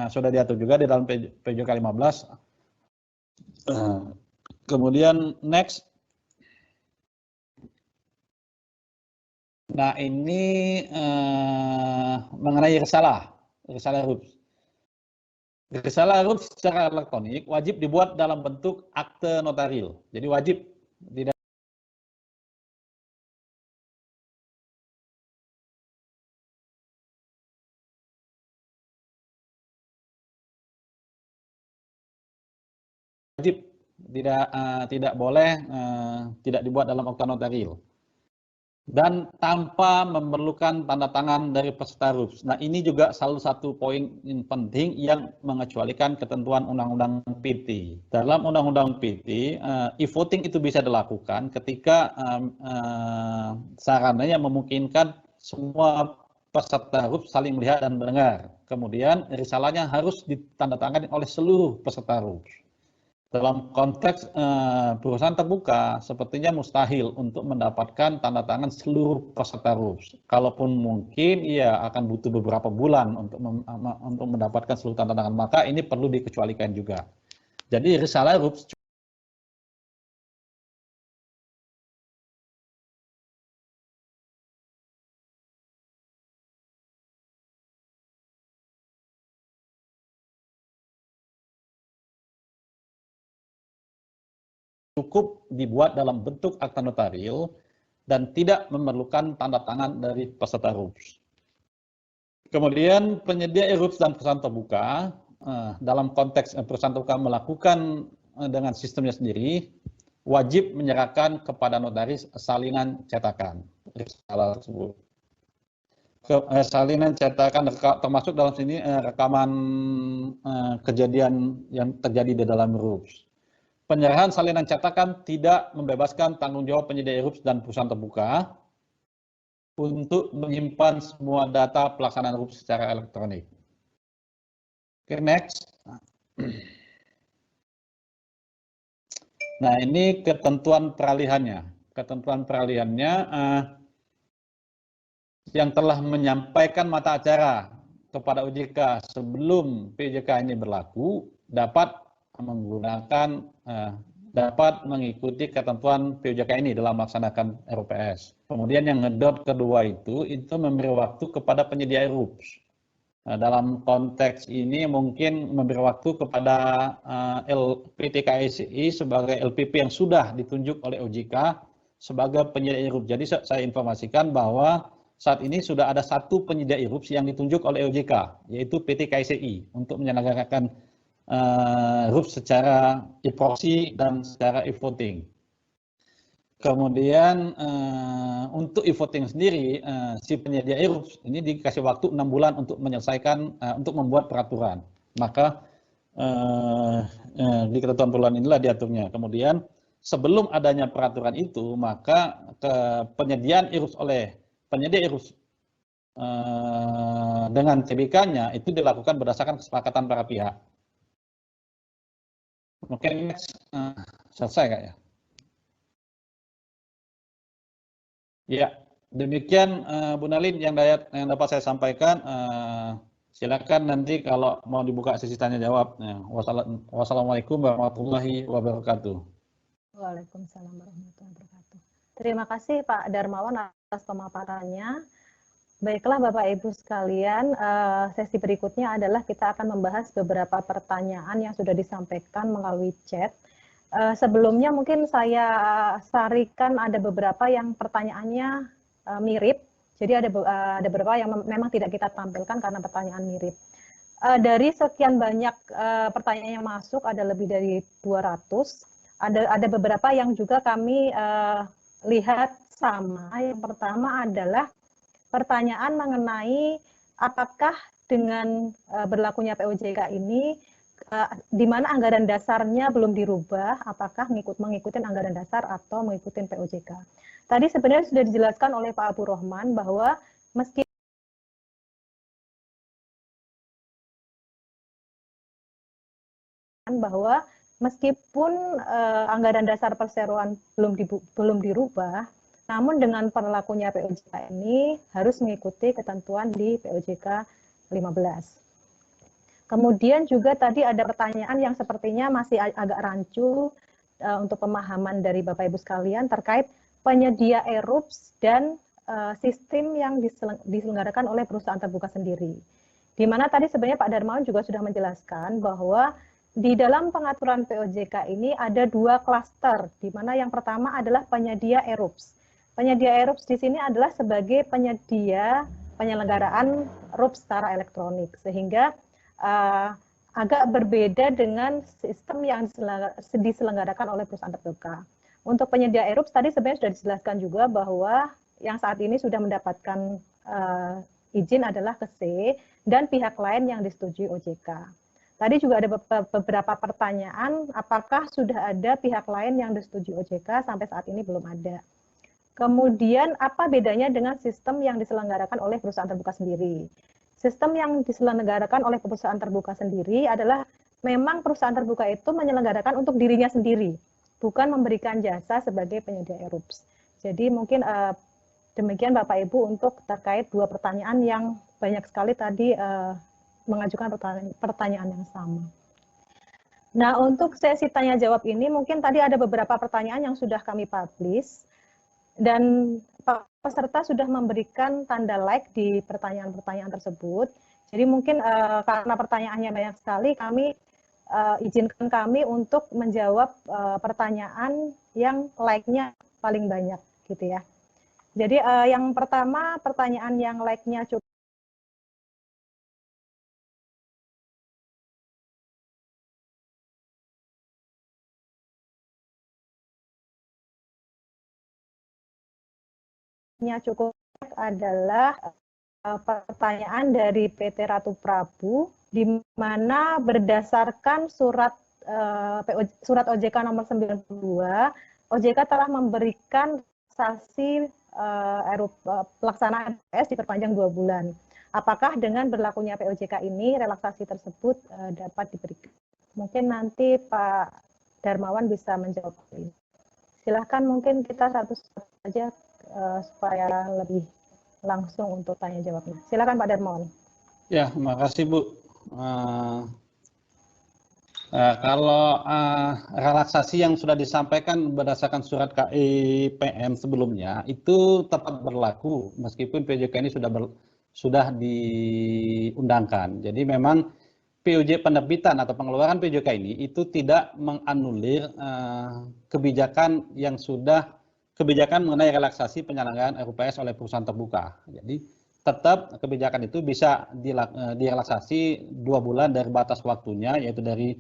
sudah diatur juga di dalam PJK 15. Kemudian next. Nah, ini mengenai risalah RUPS. Risalah RUPS secara elektronik wajib dibuat dalam bentuk akte notaril. Jadi wajib tidak tidak boleh tidak dibuat dalam akte notaril. Dan tanpa memerlukan tanda tangan dari peserta RUPS. Nah, ini juga salah satu poin penting yang mengecualikan ketentuan Undang-Undang PT. Dalam Undang-Undang PT, e-voting itu bisa dilakukan ketika sarananya memungkinkan semua peserta RUPS saling melihat dan mendengar. Kemudian risalahnya harus ditandatangani oleh seluruh peserta RUPS. Dalam konteks perusahaan terbuka, sepertinya mustahil untuk mendapatkan tanda tangan seluruh peserta RUPS. Kalaupun mungkin, ia akan butuh beberapa bulan untuk mendapatkan seluruh tanda tangan. Maka ini perlu dikecualikan juga. Jadi risalah RUPS cukup dibuat dalam bentuk akta notaril dan tidak memerlukan tanda tangan dari peserta RUPS. Kemudian penyedia RUPS dan perusahaan terbuka, dalam konteks perusahaan terbuka melakukan dengan sistemnya sendiri, wajib menyerahkan kepada notaris salinan cetakan risalah tersebut. Salinan cetakan termasuk dalam sini rekaman kejadian yang terjadi di dalam RUPS. Penyerahan salinan cetakan tidak membebaskan tanggung jawab penyedia RUPS dan perusahaan terbuka untuk menyimpan semua data pelaksanaan RUPS secara elektronik. Oke, next. Nah, ini ketentuan peralihannya. Ketentuan peralihannya yang telah menyampaikan mata acara kepada OJK sebelum PJK ini berlaku dapat mengikuti ketentuan PJK ini dalam melaksanakan RUPS. Kemudian yang ngedot kedua itu memberi waktu kepada penyedia RUPS. Nah, dalam konteks ini mungkin memberi waktu kepada PT KSI sebagai LPP yang sudah ditunjuk oleh OJK sebagai penyedia RUPS. Jadi saya informasikan bahwa saat ini sudah ada satu penyedia RUPS yang ditunjuk oleh OJK, yaitu PT KSI, untuk menyelenggarakan RUPS secara e-proxy dan secara e-voting. Kemudian untuk e-voting sendiri, si penyedia RUPS ini dikasih waktu 6 bulan untuk menyelesaikan, untuk membuat peraturan. Maka di ketentuan peraturan inilah diaturnya. Kemudian sebelum adanya peraturan itu, maka penyediaan RUPS oleh penyedia RUPS dengan TBK-nya itu dilakukan berdasarkan kesepakatan para pihak. Oke, next. Selesai Kak ya? Ya, demikian Bu Nalin yang dapat saya sampaikan. Silakan nanti kalau mau dibuka sesi tanya jawab. Wassalamualaikum warahmatullahi wabarakatuh. Waalaikumsalam warahmatullahi wabarakatuh. Terima kasih Pak Darmawan atas pemaparannya. Baiklah Bapak Ibu sekalian, sesi berikutnya adalah kita akan membahas beberapa pertanyaan yang sudah disampaikan melalui chat. Sebelumnya mungkin saya sarikan ada beberapa yang pertanyaannya mirip, jadi ada beberapa yang memang tidak kita tampilkan karena pertanyaan mirip. Dari sekian banyak pertanyaan yang masuk, ada lebih dari 200, ada beberapa yang juga kami lihat sama. Yang pertama adalah pertanyaan mengenai apakah dengan berlakunya POJK ini, di mana anggaran dasarnya belum dirubah, apakah mengikuti anggaran dasar atau mengikuti POJK. Tadi sebenarnya sudah dijelaskan oleh Pak Abu Rohman bahwa meskipun anggaran dasar perseroan belum dirubah, namun dengan berlakunya POJK ini harus mengikuti ketentuan di POJK 15. Kemudian juga tadi ada pertanyaan yang sepertinya masih agak rancu untuk pemahaman dari Bapak Ibu sekalian terkait penyedia ERUPS dan sistem yang diselenggarakan oleh perusahaan terbuka sendiri. Di mana tadi sebenarnya Pak Darmawan juga sudah menjelaskan bahwa di dalam pengaturan POJK ini ada dua klaster, di mana yang pertama adalah penyedia ERUPS. Penyedia ERUPS di sini adalah sebagai penyedia penyelenggaraan RUPS secara elektronik, sehingga agak berbeda dengan sistem yang diselenggarakan oleh perusahaan terbuka. Untuk penyedia ERUPS tadi sebenarnya sudah dijelaskan juga bahwa yang saat ini sudah mendapatkan izin adalah KSE dan pihak lain yang disetujui OJK. Tadi juga ada beberapa pertanyaan, apakah sudah ada pihak lain yang disetujui OJK, sampai saat ini belum ada. Kemudian apa bedanya dengan sistem yang diselenggarakan oleh perusahaan terbuka sendiri? Sistem yang diselenggarakan oleh perusahaan terbuka sendiri adalah memang perusahaan terbuka itu menyelenggarakan untuk dirinya sendiri, bukan memberikan jasa sebagai penyedia ERUPS. Jadi mungkin demikian Bapak Ibu untuk terkait dua pertanyaan yang banyak sekali tadi mengajukan pertanyaan yang sama. Nah, untuk sesi tanya jawab ini mungkin tadi ada beberapa pertanyaan yang sudah kami publish dan peserta sudah memberikan tanda like di pertanyaan-pertanyaan tersebut. Jadi mungkin karena pertanyaannya banyak sekali, kami izinkan kami untuk menjawab pertanyaan yang like-nya paling banyak, gitu ya. Jadi yang pertama pertanyaan yang like-nya cukup adalah pertanyaan dari PT Ratu Prabu, di mana berdasarkan surat OJK nomor 92, OJK telah memberikan relaksasi pelaksanaan PS diperpanjang 2 bulan. Apakah dengan berlakunya POJK ini relaksasi tersebut dapat diberikan? Mungkin nanti Pak Darmawan bisa menjawab ini. Silahkan mungkin kita satu-satu saja supaya lebih langsung untuk tanya jawabnya. Silakan Pak Darmawan. Ya, makasih Bu. Kalau relaksasi yang sudah disampaikan berdasarkan surat KIPM sebelumnya itu tetap berlaku meskipun POJK ini sudah diundangkan. Jadi memang POJ penerbitan atau pengeluaran POJK ini itu tidak menganulir kebijakan mengenai relaksasi penyelenggaraan RUPS oleh perusahaan terbuka. Jadi tetap kebijakan itu bisa direlaksasi 2 bulan dari batas waktunya, yaitu dari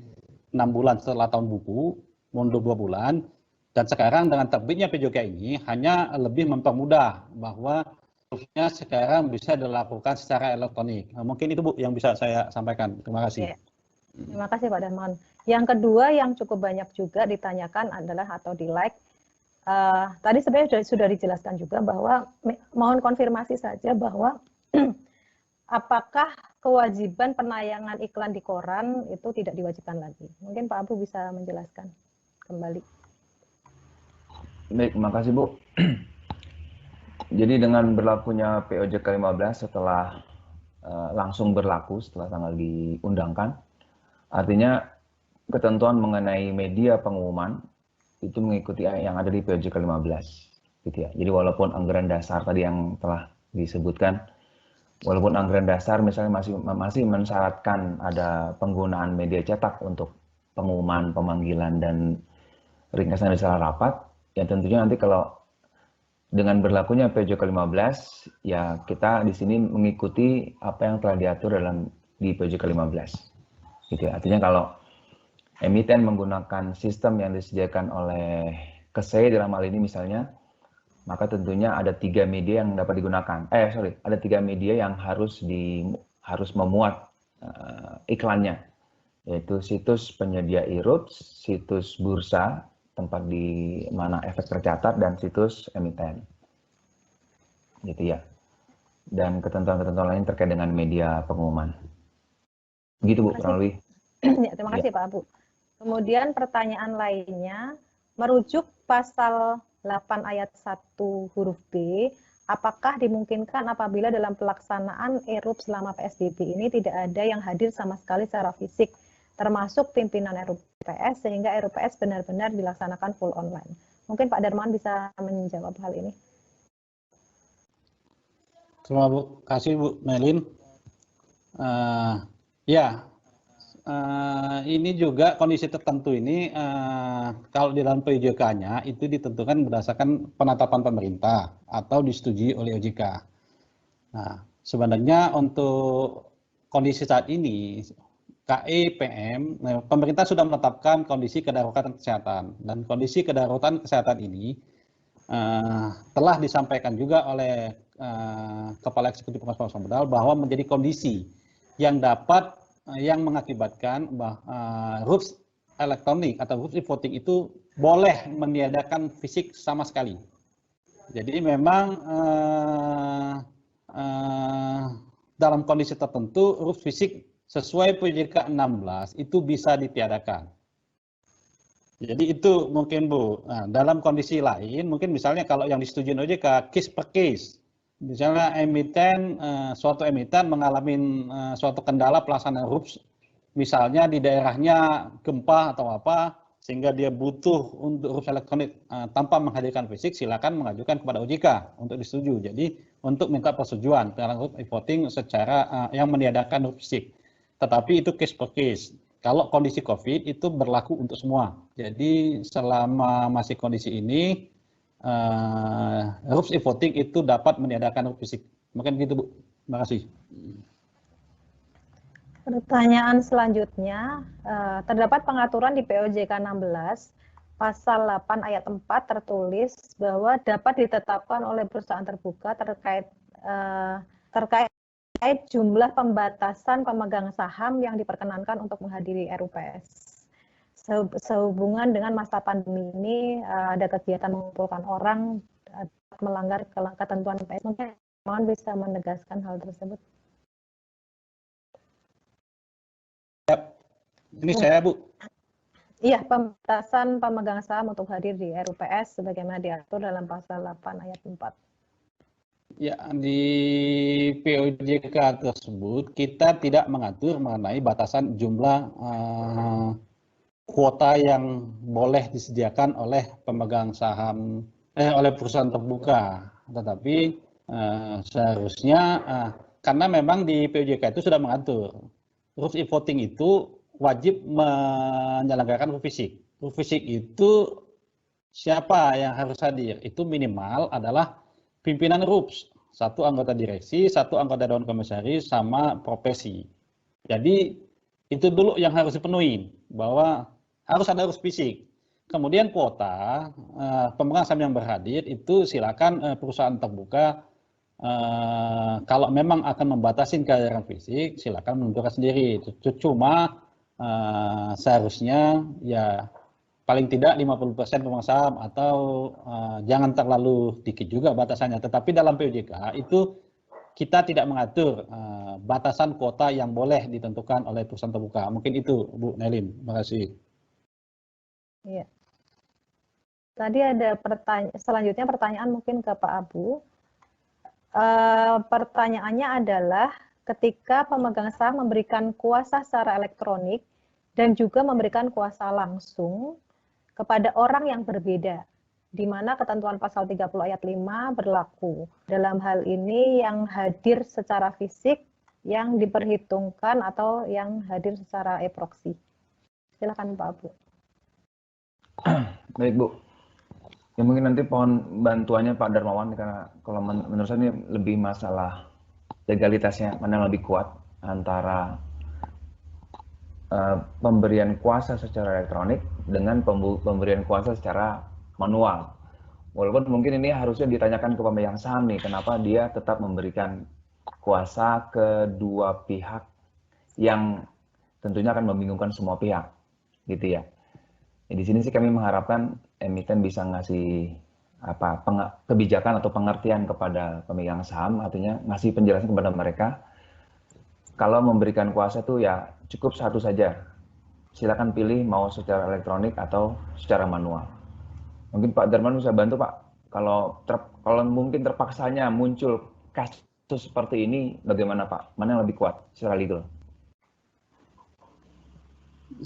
6 bulan setelah tahun buku, mundur 2 bulan. Dan sekarang dengan terbitnya POJK ini hanya lebih mempermudah bahwa harusnya sekarang bisa dilakukan secara elektronik. Nah, mungkin itu Bu yang bisa saya sampaikan. Terima kasih. Terima kasih Pak Darmawan. Yang kedua yang cukup banyak juga ditanyakan adalah atau di like, tadi sebenarnya sudah dijelaskan juga bahwa mohon konfirmasi saja bahwa apakah kewajiban penayangan iklan di koran itu tidak diwajibkan lagi. Mungkin Pak Abu bisa menjelaskan kembali. Baik, terima kasih Bu. Jadi dengan berlakunya POJK 15 setelah langsung berlaku setelah tanggal diundangkan, artinya ketentuan mengenai media pengumuman itu mengikuti yang ada di POJK 15, gitu ya. Jadi walaupun anggaran dasar tadi yang telah disebutkan, walaupun anggaran dasar misalnya masih mensyaratkan ada penggunaan media cetak untuk pengumuman, pemanggilan dan ringkasan acara rapat, ya tentunya nanti kalau dengan berlakunya POJK 15, ya kita di sini mengikuti apa yang telah diatur di POJK 15. Gitu ya. Artinya kalau emiten menggunakan sistem yang disediakan oleh KSE dalam hal ini misalnya, maka tentunya ada 3 media yang dapat digunakan. Ada 3 media yang harus memuat iklannya, yaitu situs penyedia ERUPS, situs bursa, tempat di mana efek tercatat, dan situs emiten, gitu ya. Dan ketentuan-ketentuan lain terkait dengan media pengumuman. Begitu Bu, kurang lebih. Ya, terima kasih Pak Abu. Kemudian pertanyaan lainnya, merujuk pasal 8 ayat 1 huruf B, apakah dimungkinkan apabila dalam pelaksanaan ERUP selama PSBB ini tidak ada yang hadir sama sekali secara fisik, termasuk pimpinan RUPS, sehingga RUPS benar-benar dilaksanakan full online? Mungkin Pak Darmawan bisa menjawab hal ini. Terima kasih Bu Melin. Ini juga kondisi tertentu ini kalau di dalam POJK-nya itu ditentukan berdasarkan penetapan pemerintah atau disetujui oleh OJK. Nah, sebenarnya untuk kondisi saat ini KEPM, pemerintah sudah menetapkan kondisi kedaruratan kesehatan, dan kondisi kedaruratan kesehatan ini telah disampaikan juga oleh Kepala Eksekutif Pengawas Modal bahwa menjadi kondisi yang mengakibatkan RUPS elektronik atau RUPS e-voting itu boleh meniadakan fisik sama sekali. Jadi memang dalam kondisi tertentu RUPS fisik sesuai POJK 16 itu bisa ditiadakan. Jadi itu mungkin Bu. Nah, dalam kondisi lain, mungkin misalnya kalau yang disetujui OJK case per case, misalnya suatu emiten mengalami suatu kendala pelaksanaan RUPS, misalnya di daerahnya gempa atau apa, sehingga dia butuh untuk RUPS elektronik tanpa menghadirkan fisik, silakan mengajukan kepada OJK untuk disetujui. Jadi untuk minta persetujuan terhadap RUPS e-voting secara yang meniadakan RUPS fisik. Tetapi itu case per case. Kalau kondisi COVID itu berlaku untuk semua. Jadi selama masih kondisi ini, RUPS e-voting itu dapat meniadakan RUPS fisik. Mungkin gitu Bu. Terima kasih. Pertanyaan selanjutnya, terdapat pengaturan di POJK 16 pasal 8 ayat 4 tertulis bahwa dapat ditetapkan oleh perusahaan terbuka terkait jumlah pembatasan pemegang saham yang diperkenankan untuk menghadiri RUPS. Sehubungan dengan masa pandemi ini ada kegiatan mengumpulkan orang melanggar ketentuan PS. Mungkin mohon bisa menegaskan hal tersebut. Ini saya Bu. Iya, pembatasan pemegang saham untuk hadir di RUPS sebagaimana diatur dalam pasal 8 ayat 4. Ya, di POJK tersebut kita tidak mengatur mengenai batasan jumlah kuota yang boleh disediakan oleh pemegang saham oleh perusahaan terbuka. Tetapi seharusnya karena memang di POJK itu sudah mengatur RUPS e-voting itu wajib menyelenggarakan RUPS fisik. RUPS fisik itu siapa yang harus hadir? Itu minimal adalah pimpinan RUPS, 1 anggota direksi, 1 anggota dewan komisaris, sama profesi. Jadi itu dulu yang harus dipenuhi, bahwa harus ada RUPS fisik. Kemudian kuota pemegang saham yang berhadir itu silakan perusahaan terbuka kalau memang akan membatasi kehadiran fisik, silakan menentukan sendiri. Cuma seharusnya ya paling tidak 50% pemegang saham atau jangan terlalu dikit juga batasannya. Tetapi dalam POJK itu kita tidak mengatur batasan kuota yang boleh ditentukan oleh perusahaan terbuka. Mungkin itu Bu Nelin. Terima kasih. Iya. Tadi ada selanjutnya pertanyaan mungkin ke Pak Abu. Pertanyaannya adalah ketika pemegang saham memberikan kuasa secara elektronik dan juga memberikan kuasa langsung kepada orang yang berbeda, di mana ketentuan pasal 30 ayat 5 berlaku. Dalam hal ini yang hadir secara fisik, yang diperhitungkan atau yang hadir secara e-proxy. Silakan Pak Abu. Baik Bu. Ya mungkin nanti pohon bantuannya Pak Darmawan, karena kalau menurut saya ini lebih masalah legalitasnya mana yang lebih kuat antara pemberian kuasa secara elektronik dengan pemberian kuasa secara manual. Walaupun mungkin ini harusnya ditanyakan ke pemegang saham nih, kenapa dia tetap memberikan kuasa ke dua pihak yang tentunya akan membingungkan semua pihak, gitu ya. Di sini sih kami mengharapkan emiten bisa ngasih kebijakan atau pengertian kepada pemegang saham, artinya ngasih penjelasan kepada mereka. Kalau memberikan kuasa itu ya cukup satu saja. Silakan pilih mau secara elektronik atau secara manual. Mungkin Pak Darman bisa bantu Pak, Kalau mungkin terpaksanya muncul kasus seperti ini, bagaimana Pak? Mana yang lebih kuat secara legal?